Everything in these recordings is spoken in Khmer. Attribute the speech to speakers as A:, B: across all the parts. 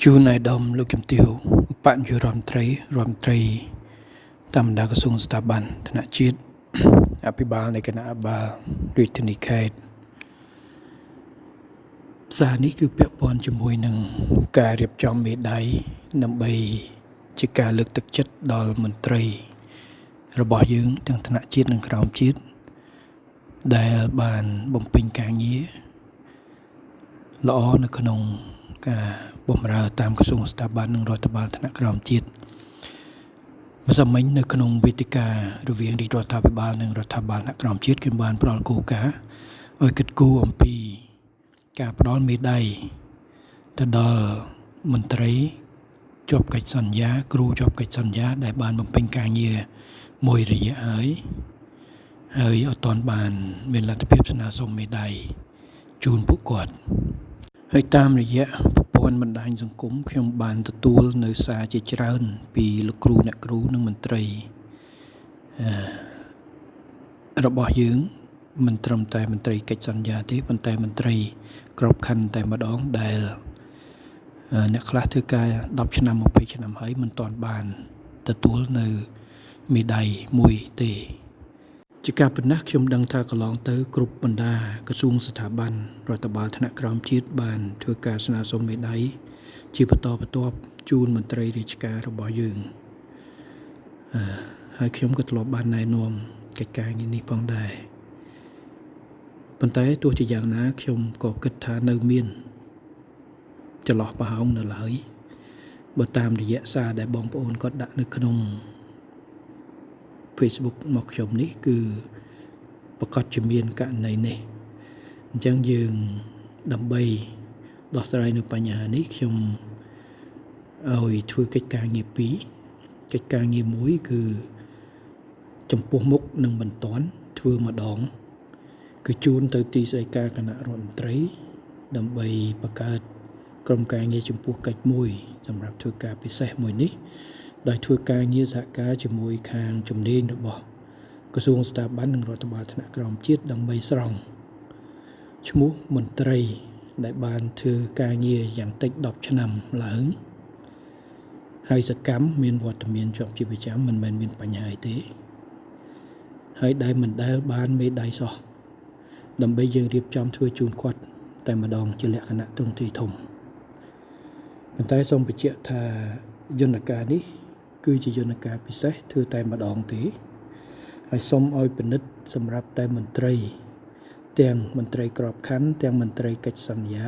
A: ជួនឯកឧត្តមលោកជំទាវឧបនាយករដ្ឋមន្ត្រីតាមបណ្ដាក្រសួងស្ថាប័នថ្នាក់ជាតិអភិបាលនៃគណៈអភិបាលរាជធានីខេត្តសារនេះគឺពាក់ព័ន្ធជាមួយនឹងការរៀបចំមេដាយដើម្បីជាការលើកទឹកចិត្តដល់មន្ត្រីរបស់យើងទាំងថ្នាក់ជាតិនិងក្រោមជាតិដែលបានបំពេញការងារល្អនៅក្នុងការបម្រើតាមក្រសួងស្ថាប័ននិងរដ្ឋបាលថ្នាក់ក្រោមជាតិម្សិលមិញនៅក្នុងវេទិការរវាងរាជរដ្ឋាភិបាលនិងរដ្ឋាភិបាលថ្នាក់ក្រោមជាតិគឺបានផ្ដល់គោលការណ៍ឲ្យគិតគូរអំពីការផ្ដល់មេដាយទៅដល់មន្ត្រីជាប់កិច្ចសន្យាគ្រូជាប់កិច្ចសន្យាដែលបានបំពេញការងារមួយរយៈហើយអត់ទាន់បានមានលទ្ធភាពស្នើសុំមេដាយជូនពួកគាត់ហើយតាមរយៈប្រព័ន្ធបណ្ដាញសង្គមខ្ញុំបានទទួលនៅសារជាច្រើនពីលោកគ្រូអ្នកគ្រូនិងមន្ត្រីរបស់យើងមិនត្រឹមតែមន្ត្រីកិច្ចសន្យាទេប៉ុន្តែមន្ត្រីក្របខ័ណ្ឌតែម្ដងដែលអ្នកខ្លះធ្វើការ10ឆ្នាំ20ឆ្នាំហើយមិនទាន់បានទទួលនៅមេដាយមួយទេជាការប៉ុណ្ណេះខ្ញុំដឹងថាកន្លងទៅគ្រប់បណ្ដាក្រសួងស្ថាប័នរដ្ឋបាលថ្នាក់ក្រោមជាតិបានធ្វើការស្នើសុំមេដាយជាបន្តបន្ទាប់ជូនមន្ត្រីរាជការរបស់យើងហើយខ្ញុំក៏ធ្លាប់បានណែនាំកិច្ចការងារនេះផងដែរប៉ុន្តែទោះជាយ៉ាងណាខ្ញុំក៏គិតថានៅមានចន្លោះប្រហោងនៅឡើយបើតាមរយៈសារដែលបងប្អូនគាត់ដាក់នៅក្នុង Facebook មកខ្ញុំនេះគឺប្រកាសជាមានករណីនេះអញ្ចឹងយើងដើម្បីដោះស្រាយនៅបញ្ហានេះខ្ញុំឲ្យធ្វើកិច្ចការងារពីរកិច្ចការងារមួយគឺចំពោះមុខនឹងមិនតាន់ធ្វើម្ដងគឺជូនទៅទីស្តីការគណៈរដ្ឋមន្ត្រីដើម្បីបង្កើតក្រុមការងារចំពោះកិច្ចមួយសម្រាប់ធ្វើការពិសេសមួយនេះដោយធ្វើការងារសហការជាមួយខាងជំនាញរបស់ក្រសួងស្ថាប័ននិងរដ្ឋបាលថ្នាក់ក្រោមជាតិដើម្បីស្រង់ឈ្មោះមន្ត្រីដែលបានធ្វើការងារយ៉ាងតិច10ឆ្នាំឡើងហើយសកម្មមានវត្តមានជាប់ជាប្រចាំមិនមែនមានបញ្ហាទេហើយដែលមិនដែលបានមេដាយសោះដើម្បីយើងរៀបចំធ្វើជូនគាត់តែម្ដងជាលក្ខណៈទ្រង់ទ្រាយធំប៉ុន្តែសូមបញ្ជាក់ថាយន្តការនេះគឺជាយន្តការពិសេសធ្វើតែម្ដងទេហើយសូមឲ្យពិនិត្យសម្រាប់តែមន្ត្រីទាំងមន្ត្រីក្របខ័ណ្ឌទាំងមន្ត្រីកិច្ចសន្យា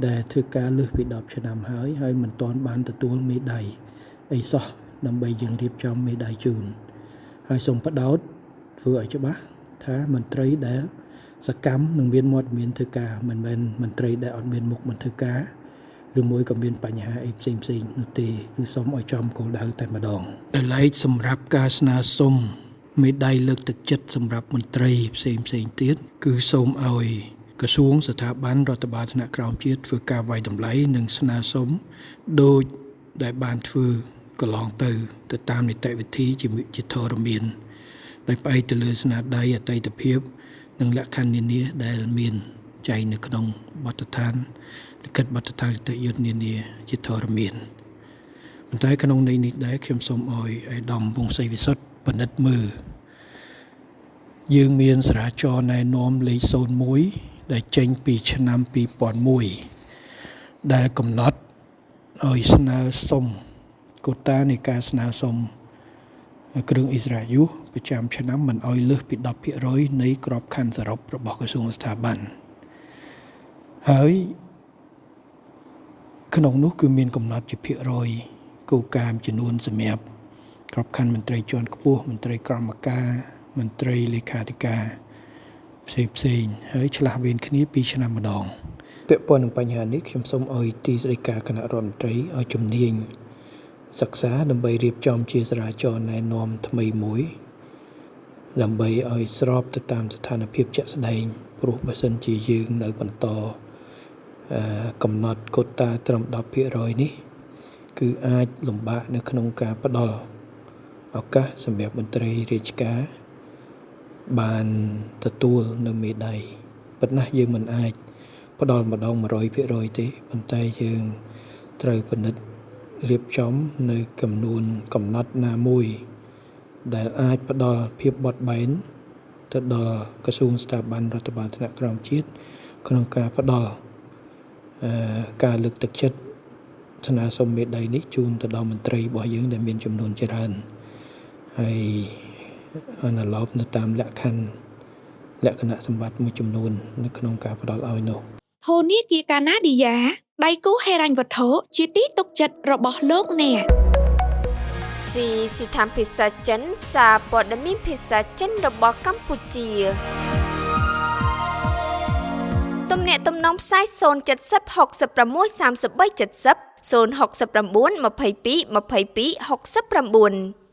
A: ដែលធ្វើការលើសពី10ឆ្នាំហើយមិនទាន់បានទទួលមេដាយអីសោះដើម្បីយើងរៀបចំមេដាយជូនហើយសូមបដោតធ្វើឲ្យច្បាស់ថាមន្ត្រីដែលសកម្មនឹងមានមាត់មានធ្វើការមិនមែនមន្ត្រីដែលអត់មានមុខមិនធ្វើការឬមួយក៏មានបញ្ហាអីផ្សេងនោះទេគឺសូមឲ្យចំគោលដៅតែម្ដងដែលឡែកសម្រាប់ការស្នើសុំមេដាយលើកទឹកចិត្តសម្រាប់មន្ត្រីផ្សេងទៀតគឺសូមឲ្យក្រសួងស្ថាប័នរដ្ឋបាលថ្នាក់ក្រោមជាតិធ្វើការវាយតម្លៃនិងស្នើសុំដូចដែលបានធ្វើកន្លងទៅតាមនីតិវិធីជាធរមានដោយផ្អែកទៅលើស្នាដៃអតីតភាពនិងលក្ខខណ្ឌនានាដែលមានចែងនៅក្នុងបទដ្ឋានលិខិតបទដ្ឋាននីតិយុត្តនានាជាធរមានប៉ុន្តែក្នុងន័យនេះដែរខ្ញុំសូមឲ្យអាយដាមវង្សសីវិសុទ្ធពិនិត្យមើលយើងមានសារាចរណែនាំលេខ01ដែលចេញពីឆ្នាំ2001ដែលកំណត់ឲ្យស្នើសុំកូតានៃការស្នើសុំគ្រឿងអ៊ីស្រាអែលប្រចាំឆ្នាំមិនឲ្យលើសពី 10% នៃក្របខ័ណ្ឌសរុបរបស់ក្រសួងស្ថាប័នហើយក្នុងនោះគឺមានកំណត់ជាភាគរយគោលការណ៍ចំនួនសម្រាប់ក្របខ័ណ្ឌមន្ត្រីជាន់ខ្ពស់មន្ត្រីក្រមការមន្ត្រីលេខាធិការផ្សេងហើយឆ្លាស់វេនគ្នា2ឆ្នាំម្ដងពាក់ព័ន្ធនឹងបញ្ហានេះខ្ញុំសូមឲ្យទីស្តីការគណៈរដ្ឋមន្ត្រីឲ្យជំនាញសិក្សាដើម្បីរៀបចំជាសារាចរណែនាំថ្មីមួយដើម្បីឲ្យស្របទៅតាមស្ថានភាពជាក់ស្ដែងព្រោះបើសិនជាយើងនៅបន្តកំណត់កូតាត្រឹម 10% នេះគឺអាចលំបាកនៅក្នុងការផ្ដល់ឱកាសសម្រាប់មន្ត្រីរាជការបានទទួលនៅមេដាយប៉ុន្តែយើងមិនអាចផ្ដល់ម្ដង 100% ទេប៉ុន្តែយើង ត្រូវពិនិត្យរៀបចំនៅចំនួនកំណត់ណាមួយដែលអាចផ្ដល់ភាពបត់បែនទៅដល់ក្រសួងស្ថាប័នរដ្ឋបាលថ្នាក់ក្រោមជាតិក្នុងការផ្ដល់ការលើកទឹកចិត្តស្នើសុំមេដីនេះជូនទៅដល់មន្ត្រីរបស់យើងដែលមានចំនួនច្រើនហើយអនុលោមទៅតាមលក្ខណៈសម្បត្តិមួយចំនួននៅក្នុងការផ្ដល់ឲ្យនោះ
B: ធនាគារកាណាឌីយ៉ាដៃគូហិរញ្ញវត្ថុជាទីទុកចិត្តរបស់លោកអ្នក
C: ស៊ីតាមភាសាចិនសារព័ត៌មានភាសាចិនរបស់កម្ពុជាទំនាក់ទំនងផ្សាយ070 66 33 70 069 22 22 69